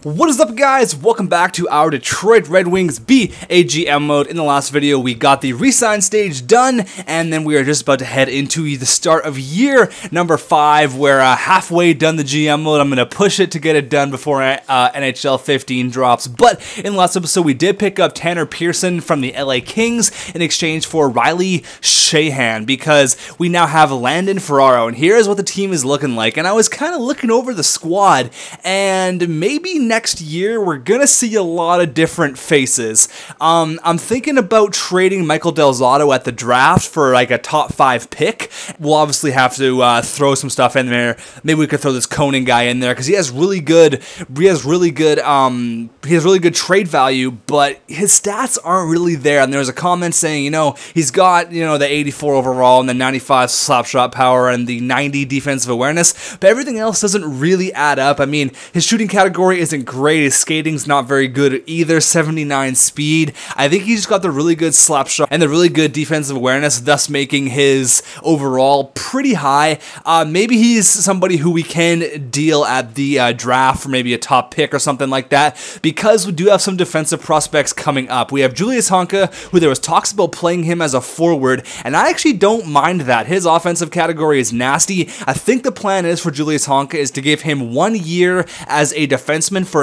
What is up, guys? Welcome back to our Detroit Red Wings BAGM mode. In the last video, we got the re-sign stage done, and then we are just about to head into the start of year number 5. We're halfway done the GM mode. I'm going to push it to get it done before NHL 15 drops. But in the last episode, we did pick up Tanner Pearson from the LA Kings in exchange for Riley Sheahan, because we now have Landon Ferraro, and here's what the team is looking like. And I was kind of looking over the squad, and maybe next year we're gonna see a lot of different faces. I'm thinking about trading Michael Del Zotto at the draft for like a top 5 pick. We'll obviously have to throw some stuff in there. Maybe we could throw this Conan guy in there because he has really good trade value, but his stats aren't really there. And there's a comment saying, he's got the 84 overall and the 95 slap shot power and the 90 defensive awareness, but everything else doesn't really add up. I mean, his shooting category isn't great. His skating's not very good either. 79 speed. I think he's just got the really good slap shot and the really good defensive awareness, thus making his overall pretty high. Maybe he's somebody who we can deal at the draft for maybe a top pick or something like that, because we do have some defensive prospects coming up. We have Julius Honka, who there was talks about playing him as a forward, and I actually don't mind that. His offensive category is nasty. I think the plan is for Julius Honka is to give him 1 year as a defenseman for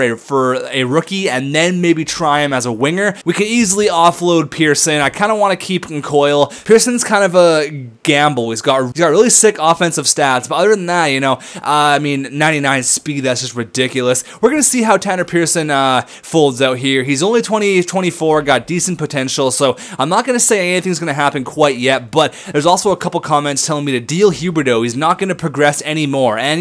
a rookie, and then maybe try him as a winger. We could easily offload Pearson. I kind of want to keep Coyle. Pearson's kind of a gamble. He's got really sick offensive stats, but other than that, I mean, 99 speed, that's just ridiculous. We're going to see how Tanner Pearson folds out here. He's only 24, got decent potential, so I'm not going to say anything's going to happen quite yet, but there's also a couple comments telling me to deal Huberdeau. He's not going to progress anymore, and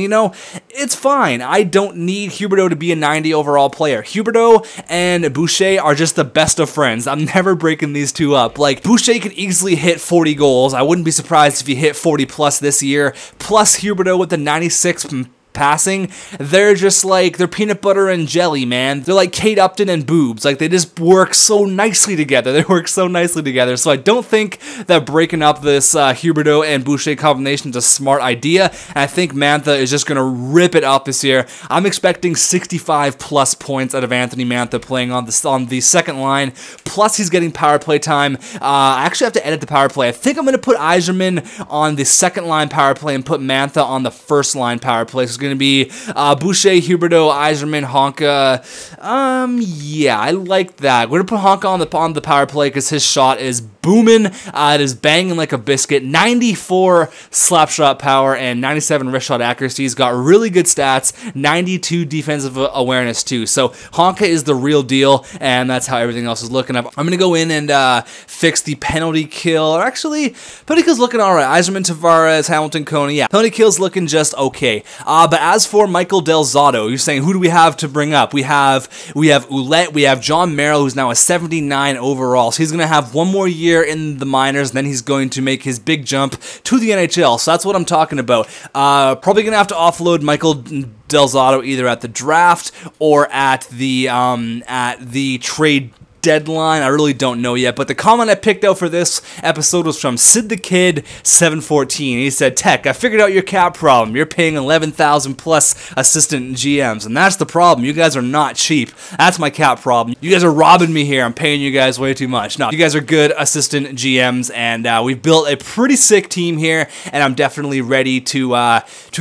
it's fine. I don't need Huberdeau to be a 90 overall player. Huberdeau and Boucher are just the best of friends. I'm never breaking these two up. Like, Boucher could easily hit 40 goals. I wouldn't be surprised if he hit 40 plus this year. Plus Huberdeau with the 96 passing, they're just like, they're peanut butter and jelly, man. They're like Kate Upton and boobs. Like, they just work so nicely together. So I don't think that breaking up this Huberdeau and Boucher combination is a smart idea, and I think Mantha is just going to rip it up this year. I'm expecting 65 plus points out of Anthony Mantha playing on the second line, plus he's getting power play time. I actually have to edit the power play. I think I'm going to put Yzerman on the second line power play and put Mantha on the first line power play. So it's going to be Boucher, Huberdeau, Yzerman, Honka. Yeah, I like that. We're going to put Honka on the power play because his shot is booming. It is banging like a biscuit. 94 slap shot power and 97 wrist shot accuracy. He's got really good stats. 92 defensive awareness too. So Honka is the real deal, and that's how everything else is looking up. I'm going to go in and fix the penalty kill. Or actually, penalty kill's looking all right. Yzerman, Tavares, Hamilton, Coney. Yeah, penalty kill's looking just okay. But as for Michael Del Zotto, you're saying, who do we have to bring up? We have Ouellette, we have John Merrill, who's now a 79 overall. So he's going to have 1 more year in the minors, and then he's going to make his big jump to the NHL. So that's what I'm talking about. Probably going to have to offload Michael Del Zotto either at the draft or at the trade deadline. I really don't know yet, but the comment I picked out for this episode was from Sid the Kid 714. He said, "Tech, I figured out your cap problem. You're paying 11,000 plus assistant GMs, and that's the problem. You guys are not cheap. That's my cap problem. You guys are robbing me here. I'm paying you guys way too much. No, you guys are good assistant GMs, and we've built a pretty sick team here, and I'm definitely ready to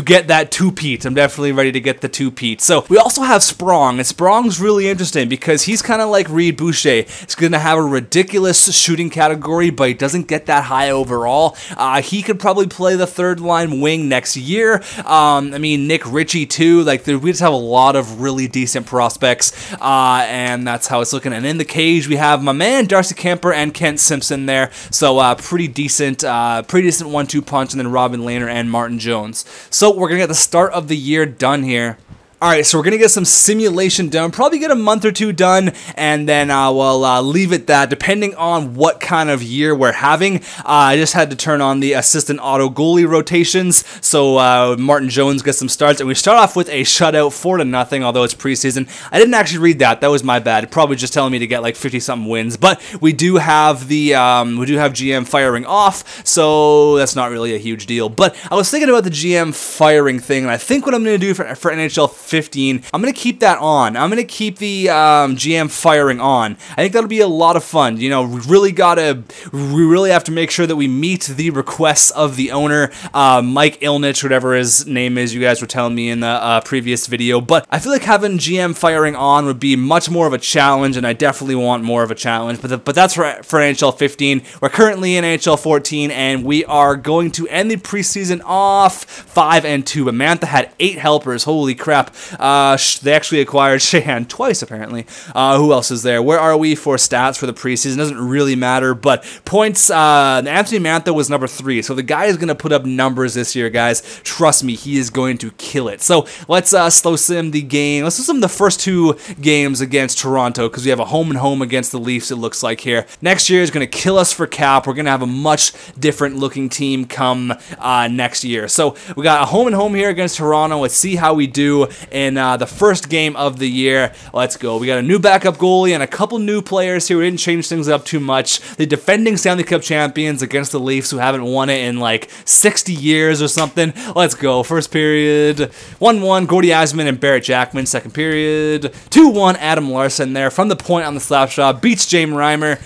get that two-peat. I'm definitely ready to get the two-peat. So we also have Sprong, and Sprong's really interesting because he's kind of like Reed Boucher. He's going to have a ridiculous shooting category, but he doesn't get that high overall. He could probably play the third line wing next year. I mean, Nick Ritchie too. Like, we just have a lot of really decent prospects, and that's how it's looking. And in the cage, we have my man Darcy Kemper and Kent Simpson there. So pretty decent 1-2 punch, and then Robin Lehner and Martin Jones. So we're going to get the start of the year done here. Alright, so we're going to get some simulation done, probably get a month or 2 done, and then we'll leave it that, depending on what kind of year we're having. I just had to turn on the assistant auto goalie rotations, so Martin Jones gets some starts, and we start off with a shutout 4-0, although it's preseason. I didn't actually read that was my bad. Probably just telling me to get like 50-something wins, but we do have the GM firing off, so that's not really a huge deal. But I was thinking about the GM firing thing, and I think what I'm going to do for NHL 15. I'm going to keep that on. I'm going to keep the GM firing on. I think that'll be a lot of fun. You know, we really have to make sure that we meet the requests of the owner, Mike Ilnich, whatever his name is. You guys were telling me in the previous video, but I feel like having GM firing on would be much more of a challenge, and I definitely want more of a challenge. But that's for NHL 15. We're currently in NHL 14, and we are going to end the preseason off 5-2. But Mantha had 8 helpers. Holy crap! They actually acquired Shehan twice, apparently. Who else is there? Where are we for stats for the preseason? Doesn't really matter, but points. Anthony Mantha was number 3, so the guy is going to put up numbers this year, guys. Trust me, he is going to kill it. So let's slow sim the game. Let's sim the first 2 games against Toronto, because we have a home and home against the Leafs, it looks like here. Next year is going to kill us for cap. We're going to have a much different looking team come next year. So we got a home and home here against Toronto. Let's see how we do in the first game of the year. Let's go. We got a new backup goalie and a couple new players here. We didn't change things up too much. The defending Stanley Cup champions against the Leafs, who haven't won it in like 60 years or something. Let's go. First period, 1-1, Gordy Eisman and Barrett Jackman. Second period, 2-1, Adam Larson there from the point on the slap shot. Beats James Reimer.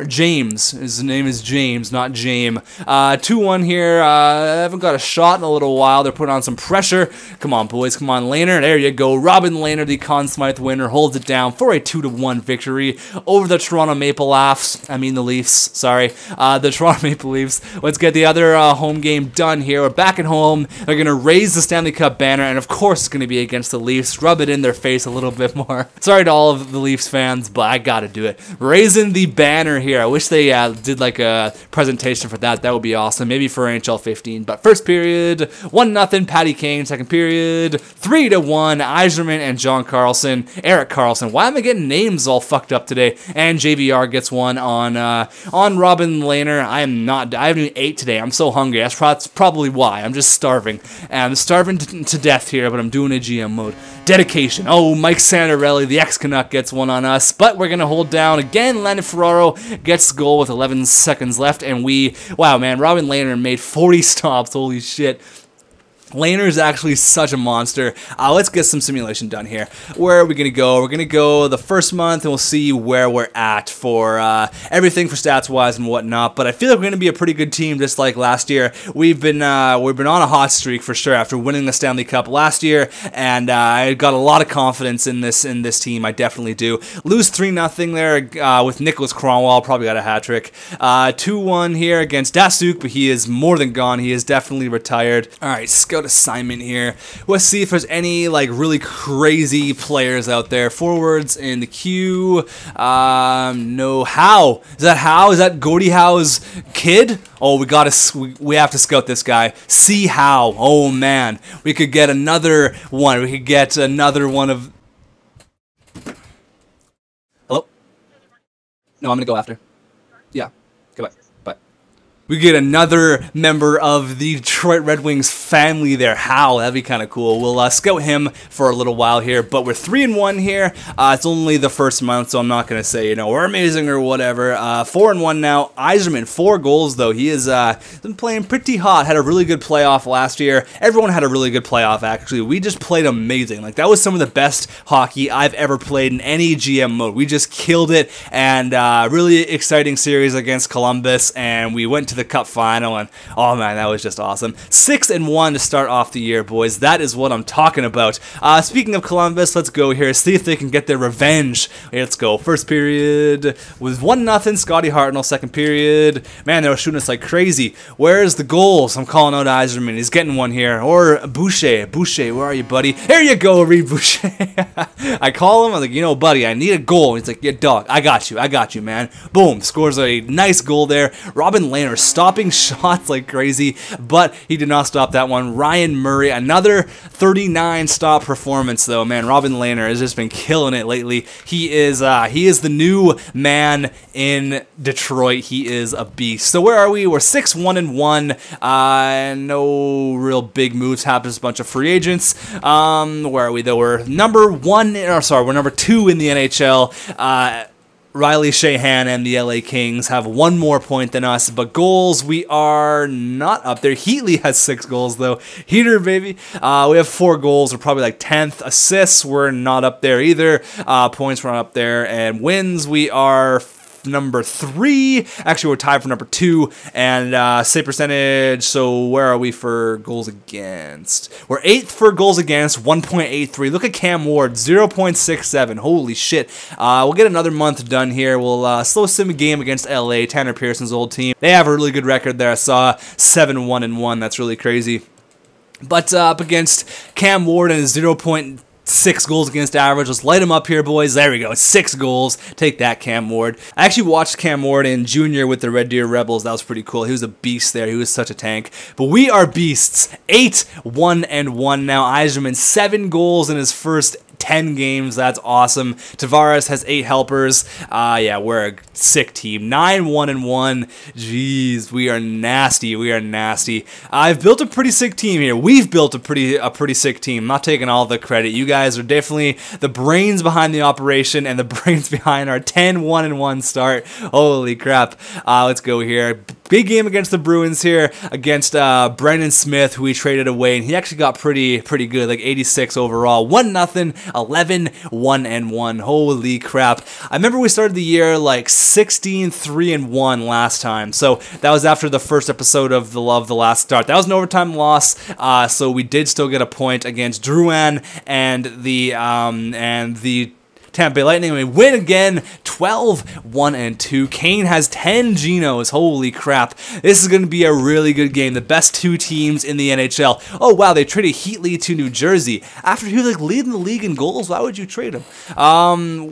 James. His name is James, not James. 2-1 here. I haven't got a shot in a little while. They're putting on some pressure. Come on, boys. Come on, Lehner. There you go. Robin Lehner, the Conn Smythe winner, holds it down for a 2-1 victory over the Toronto Maple Leafs. The Leafs. Sorry. The Toronto Maple Leafs. Let's get the other home game done here. We're back at home. They're going to raise the Stanley Cup banner, and of course it's going to be against the Leafs. Rub it in their face a little bit more. Sorry to all of the Leafs fans, but I got to do it. Raising the banner here. I wish they did like a presentation for that. That would be awesome. Maybe for NHL 15. But first period, 1-0, Patty Kane. Second period, 3-1, Yzerman and John Carlson. Eric Carlson. Why am I getting names all fucked up today? And JVR gets one on Robin Lehner. I haven't even ate today. I'm so hungry. That's probably why. I'm just starving. And I'm starving to death here, but I'm doing a GM mode. Dedication. Oh, Mike Santorelli, the ex-Canuck, gets one on us. But we're going to hold down again. Landon Ferraro gets the goal with 11 seconds left. And wow, man, Robin Lehner made 40 stops. Holy shit. Lehner is actually such a monster. Let's get some simulation done here. Where are we going to go? We're going to go the first month, and we'll see where we're at for everything for stats-wise and whatnot. But I feel like we're going to be a pretty good team, just like last year. We've been on a hot streak for sure after winning the Stanley Cup last year, and I got a lot of confidence in this team. I definitely do. Lose 3-0 there with Nicholas Kronwall. Probably got a hat trick. 2-1 here against Dasuk, but he is more than gone. He is definitely retired. All right, scout assignment here. Let's see if there's any like really crazy players out there. Forwards in the queue. No. Howe. Is that Howe? Is that Gordie Howe's kid? Oh, we have to scout this guy. See Howe. Oh man, we could get another one. We could get another one of. Hello? No, I'm gonna go after. Yeah. Goodbye. Bye. We get another member of the Detroit Red Wings family there. How? That'd be kind of cool. We'll scout him for a little while here, but we're 3-1 here. It's only the first month, so I'm not going to say, we're amazing or whatever. 4-1 now. Yzerman, 4 goals, though. He has been playing pretty hot. Had a really good playoff last year. Everyone had a really good playoff, actually. We just played amazing. Like, that was some of the best hockey I've ever played in any GM mode. We just killed it, and really exciting series against Columbus, and we went to the Cup final, and oh man, that was just awesome. 6-1 to start off the year, boys. That is what I'm talking about. Speaking of Columbus, let's go here, see if they can get their revenge. Let's go. First period was 1-0, Scotty Hartnell. Second period, man, they were shooting us like crazy. Where's the goals? I'm calling out Yzerman. He's getting one here. Or Boucher. Boucher, where are you, buddy? There you go, Reed Boucher. I call him. I'm like, buddy, I need a goal. He's like, yeah, dog, I got you, man. Boom, scores a nice goal there. Robin Lehner stopping shots like crazy, but he did not stop that one. Ryan Murray, another 39 stop performance though. Man, Robin Lehner has just been killing it lately. He is the new man in Detroit. He is a beast. So where are we? We're 6-1-1. No real big moves happened. Just a bunch of free agents. Where are we though? We're number 2 in the NHL. Riley Shahan and the LA Kings have 1 more point than us, but goals, we are not up there. Heatley has 6 goals, though. Heater, baby. We have 4 goals. We're probably like 10th. Assists, we're not up there either. Points, we're not up there. And wins, we are number 3. Actually, we're tied for number 2. And save percentage, so where are we for goals against? We're 8th for goals against, 1.83. Look at Cam Ward, 0.67. Holy shit. We'll get another month done here. We'll slow sim a game against LA, Tanner Pearson's old team. They have a really good record there. I saw 7-1-1. That's really crazy. But up against Cam Ward and his 0.6 goals against average. Let's light him up here, boys. There we go. 6 goals. Take that, Cam Ward. I actually watched Cam Ward in junior with the Red Deer Rebels. That was pretty cool. He was a beast there. He was such a tank. But we are beasts. 8-1-1 now. Eiserman, 7 goals in his first 10 games. That's awesome. Tavares has 8 helpers. Yeah, we're a sick team. 9-1-1. Jeez, we are nasty. We are nasty. I've built a pretty sick team here. We've built a pretty sick team. I'm not taking all the credit. You guys are definitely the brains behind the operation and the brains behind our 10-1-1 start. Holy crap. Let's go here. Big game against the Bruins here, against Brendan Smith, who we traded away, and he actually got pretty good, like 86 overall. 1-0, 11-1-1. Holy crap. I remember we started the year like 16-3-1 last time, so that was after the first episode of the Last Start. That was an overtime loss, so we did still get a point against Drouin and the Tampa Bay Lightning. We win again, 12-1-2. Kane has 10 Genos. Holy crap. This is going to be a really good game. The best 2 teams in the NHL. Oh, wow, they traded Heatley to New Jersey. After he was like leading the league in goals, why would you trade him?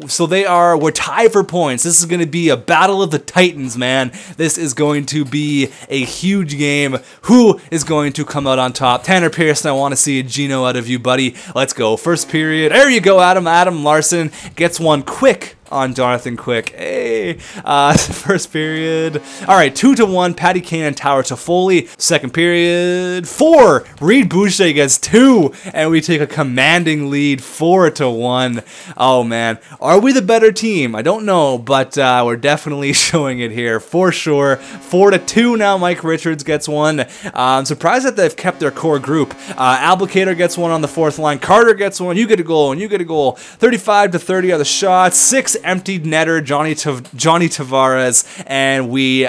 So we're tied for points. This is going to be a battle of the Titans, man. This is going to be a huge game. Who is going to come out on top? Tanner Pearson, I want to see a Geno out of you, buddy. Let's go. First period. There you go, Adam. Adam Larson gets one quick on Jonathan Quick. Hey, first period. All right, 2-1. Patty Kane and Tower Toffoli. Second period, 4. Reed Boucher gets 2, and we take a commanding lead, 4-1. Oh man, are we the better team? I don't know, but we're definitely showing it here for sure. 4-2 now. Mike Richards gets 1. I'm surprised that they've kept their core group. Albucator gets 1 on the 4th line. Carter gets 1. You get a goal, and you get a goal. 35-30 are the shots. 6 emptied netter, Johnny Tavares, and we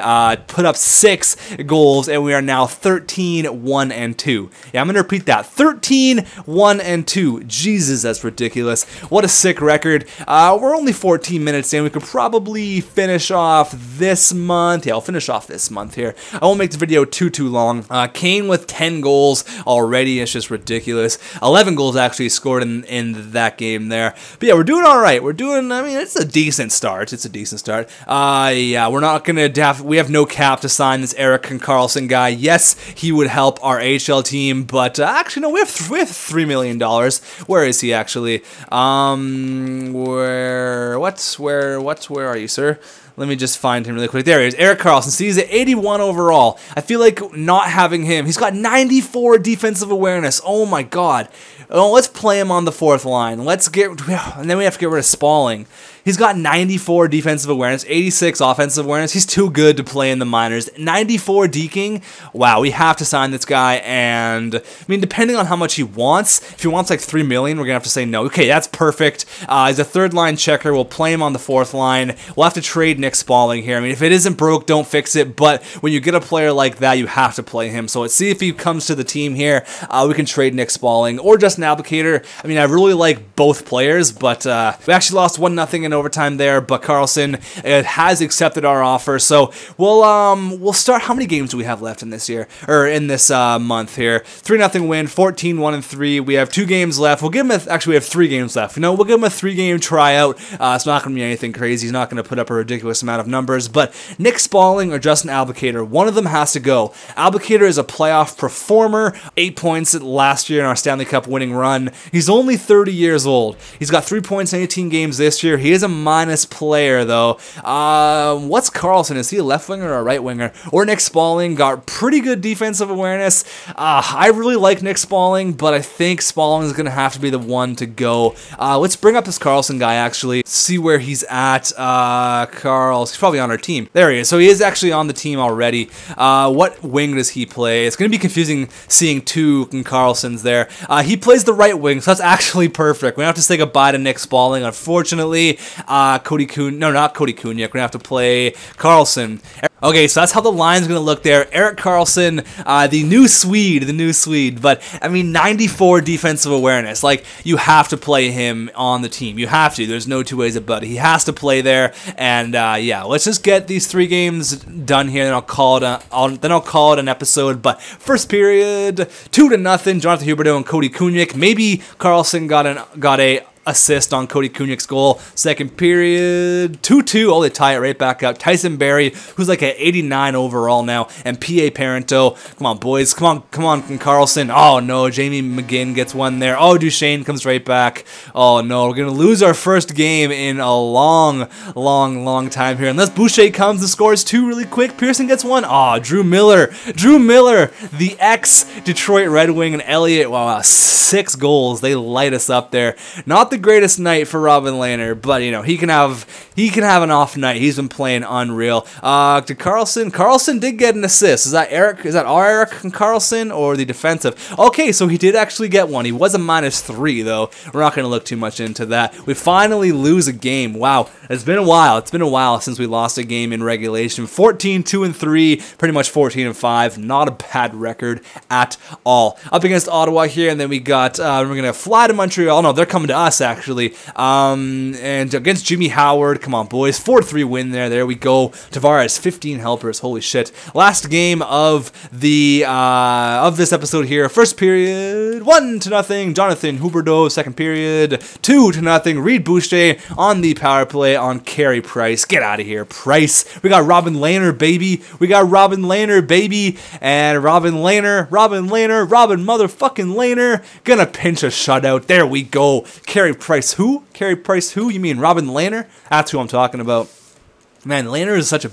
put up 6 goals, and we are now 13-1-2. Yeah, I'm going to repeat that. 13-1-2. Jesus, that's ridiculous. What a sick record. We're only 14 minutes in. We could probably finish off this month. Yeah, I'll finish off this month here. I won't make the video too long. Kane with 10 goals already. It's just ridiculous. 11 goals actually scored in that game there. But yeah, we're doing all right. We're doing, I mean, it's a decent start. It's a decent start. Yeah, we're not going to we have no cap to sign this Eric Carlson guy. Yes, he would help our AHL team, but actually, no, we have $3 million. Where is he actually? Where are you, sir? Let me just find him really quick. There he is, Eric Carlson. See, he's at 81 overall. I feel like not having him. He's got 94 defensive awareness. Oh my god. Oh, let's play him on the 4th line. And then we have to get rid of Spalling. He's got 94 defensive awareness, 86 offensive awareness. He's too good to play in the minors. 94 deking. Wow, we have to sign this guy. And I mean, depending on how much he wants, if he wants like $3 million, we're gonna have to say no. Okay, that's perfect. He's a 3rd line checker. We'll play him on the 4th line. We'll have to trade Nick Spalling here. I mean, if it isn't broke, don't fix it. But when you get a player like that, you have to play him. So let's see if he comes to the team here. We can trade Nick Spalling or Justin Albucator. I mean, I really like both players, but we actually lost 1-0 in overtime there, but Carlson has accepted our offer. So we'll start. How many games do we have left in this year, or in this month here? 3-0 win, 14-1-3. We have 2 games left. We'll give him actually we have 3 games left. You know, we'll give him a 3-game tryout. It's not going to be anything crazy. He's not going to put up a ridiculous amount of numbers. But Nick Spalling or Justin Albucator, one of them has to go. Albucator is a playoff performer. 8 points last year in our Stanley Cup winning run. He's only 30 years old. He's got 3 points in 18 games this year. He is a minus player, though. What's Carlson? Is he a left winger or a right winger? Or Nick Spalling got pretty good defensive awareness. I really like Nick Spalling, but I think Spalling is going to have to be the one to go. Let's bring up this Carlson guy, actually. See where he's at. He's probably on our team. There he is. So he is actually on the team already. What wing does he play? It's going to be confusing seeing two Carlsons there. He plays the right wing, so that's actually perfect. We don't have to say goodbye to Nick Spalling, unfortunately. Not Cody Kunyak. We're going to have to play Carlson. Okay, so that's how the line's going to look there. Erik Karlsson, the new Swede. But, I mean, 94 defensive awareness. Like, you have to play him on the team. You have to. There's no two ways about it. He has to play there. And, yeah, let's just get these 3 games done here, and I'll call it an episode. But first period, 2-0, Jonathan Huberdeau and Cody Kunyak. Maybe Karlsson got a assist on Cody Kunyak's goal. Second period, 2-2. Oh, they tie it right back up. Tyson Barrie, who's like at 89 overall now, and P.A. Parento. Come on, boys. Come on, Carlson. Oh, no. Jamie McGinn gets one there. Oh, Duchesne comes right back. Oh, no. We're going to lose our first game in a long time here. Unless Boucher comes and scores 2 really quick. Pearson gets one. Oh, Drew Miller, the ex-Detroit Red Wing, and Elliott. Wow, 6 goals. They light us up there. Not the greatest night for Robin Lehner, but you know, he can have an off night. He's been playing unreal. To Carlson. Carlson did get an assist. Is that Erik Karlsson or the defensive? Okay, so he did actually get one. He was a -3 though. We're not going to look too much into that. We finally lose a game. Wow, it's been a while. It's been a while since we lost a game in regulation. 14-2-3, pretty much 14-5. Not a bad record at all. Up against Ottawa here, and then we got we're gonna fly to Montreal. No, they're coming to us actually. And against Jimmy Howard, come on boys, 4-3 win there. There we go. Tavares, 15 helpers. Holy shit! Last game of the of this episode here. First period, 1-0. Jonathan Huberdeau. Second period, 2-0. Reed Boucher on the power play on Carey Price. Get out of here, Price. We got Robin Lehner, baby. And Robin motherfucking Lehner gonna pinch a shutout. There we go. Carey Price who? You mean Robin Lehner? That's who I'm talking about. Man, Lehner is such a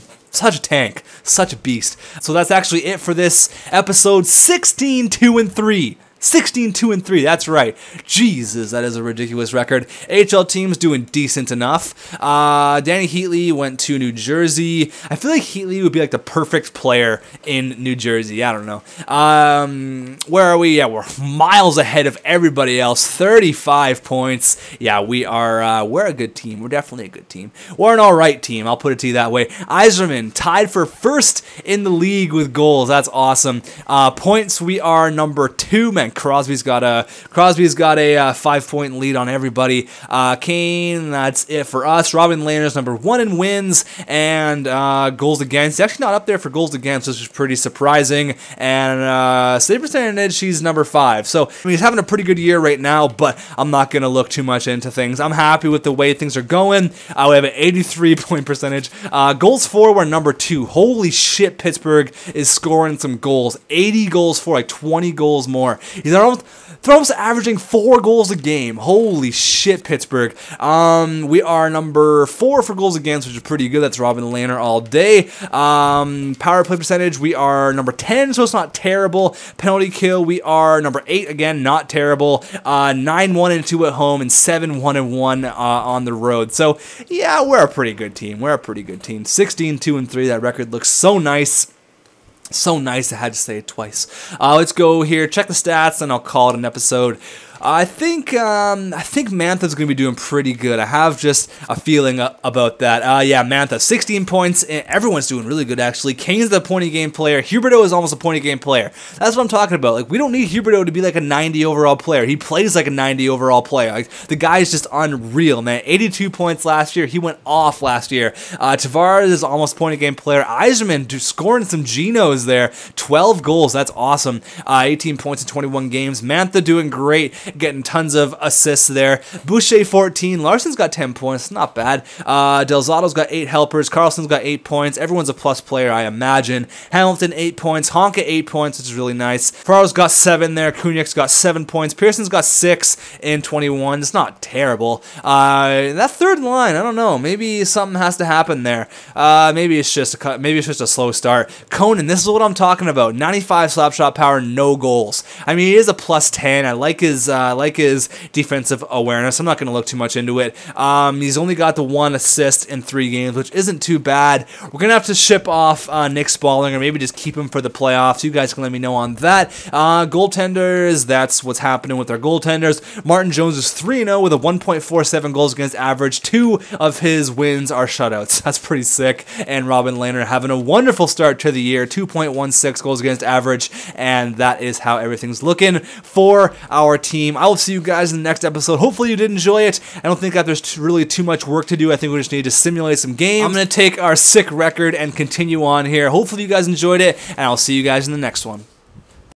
tank, such a beast. So that's actually it for this episode. 16-2-3. 16-2-3, that's right. Jesus, that is a ridiculous record. AHL team's doing decent enough. Danny Heatley went to New Jersey. I feel like Heatley would be like the perfect player in New Jersey. I don't know. Where are we? Yeah, we're miles ahead of everybody else. 35 points. Yeah, we're a good team. We're definitely a good team. We're an alright team, I'll put it to you that way. Yzerman tied for first in the league with goals. That's awesome. Points, we are number 2. Man, Crosby's got a 5-point lead on everybody. Kane, that's it for us. Robin Lehner's number 1 in wins and goals against. He's actually not up there for goals against, which is pretty surprising. And save percentage, he's number 5. So I mean, he's having a pretty good year right now, but I'm not going to look too much into things. I'm happy with the way things are going. We have an 83-point percentage. Goals for, we're number 2. Holy shit, Pittsburgh is scoring some goals. 80 goals for, like 20 goals more. They're almost averaging 4 goals a game. Holy shit, Pittsburgh. We are number 4 for goals against, which is pretty good. That's Robin Lehner all day. Power play percentage, we are number 10, so it's not terrible. Penalty kill, we are number 8, again, not terrible. 9-1-2 at home and 7-1-1 on the road. So, yeah, we're a pretty good team. 16-2-3, that record looks so nice. So nice, I had to say it twice. Let's go here, check the stats, and I'll call it an episode. I think Mantha's going to be doing pretty good. I have just a feeling about that. Yeah, Mantha, 16 points. Everyone's doing really good, actually. Kane's the point-a-game player. Huberdeau is almost a point-a-game player. That's what I'm talking about. Like, we don't need Huberdeau to be like a 90 overall player. He plays like a 90 overall player. Like, the guy is just unreal, man. 82 points last year. He went off last year. Tavares is almost point-a-game player. Yzerman scoring some Genos there. 12 goals. That's awesome. 18 points in 21 games. Mantha doing great. getting tons of assists there. Boucher 14, Larson's got 10 points, not bad. Delzato's got 8 helpers, Carlson's got 8 points. Everyone's a plus player, I imagine. Hamilton 8 points, Honka 8 points, which is really nice. Ferraro's got 7 there, Kunyek's got 7 points, Pearson's got 6 in 21. It's not terrible. That third line, I don't know. Maybe something has to happen there. Maybe it's just a slow start. Conan, this is what I'm talking about. 95 slap shot power, no goals. I mean, he is a plus 10. I like his defensive awareness. I'm not going to look too much into it. He's only got the 1 assist in 3 games, which isn't too bad. We're going to have to ship off Nick Spalling, or maybe just keep him for the playoffs. You guys can let me know on that. Goaltenders, that's what's happening with our goaltenders. Martin Jones is 3-0 with a 1.47 goals against average. 2 of his wins are shutouts. That's pretty sick. And Robin Lehner having a wonderful start to the year, 2.16 goals against average, and that is how everything's looking for our team. I will see you guys in the next episode. Hopefully you did enjoy it. I don't think that there's really too much work to do. I think we just need to simulate some games. I'm going to take our sick record and continue on here. Hopefully you guys enjoyed it, and I'll see you guys in the next one.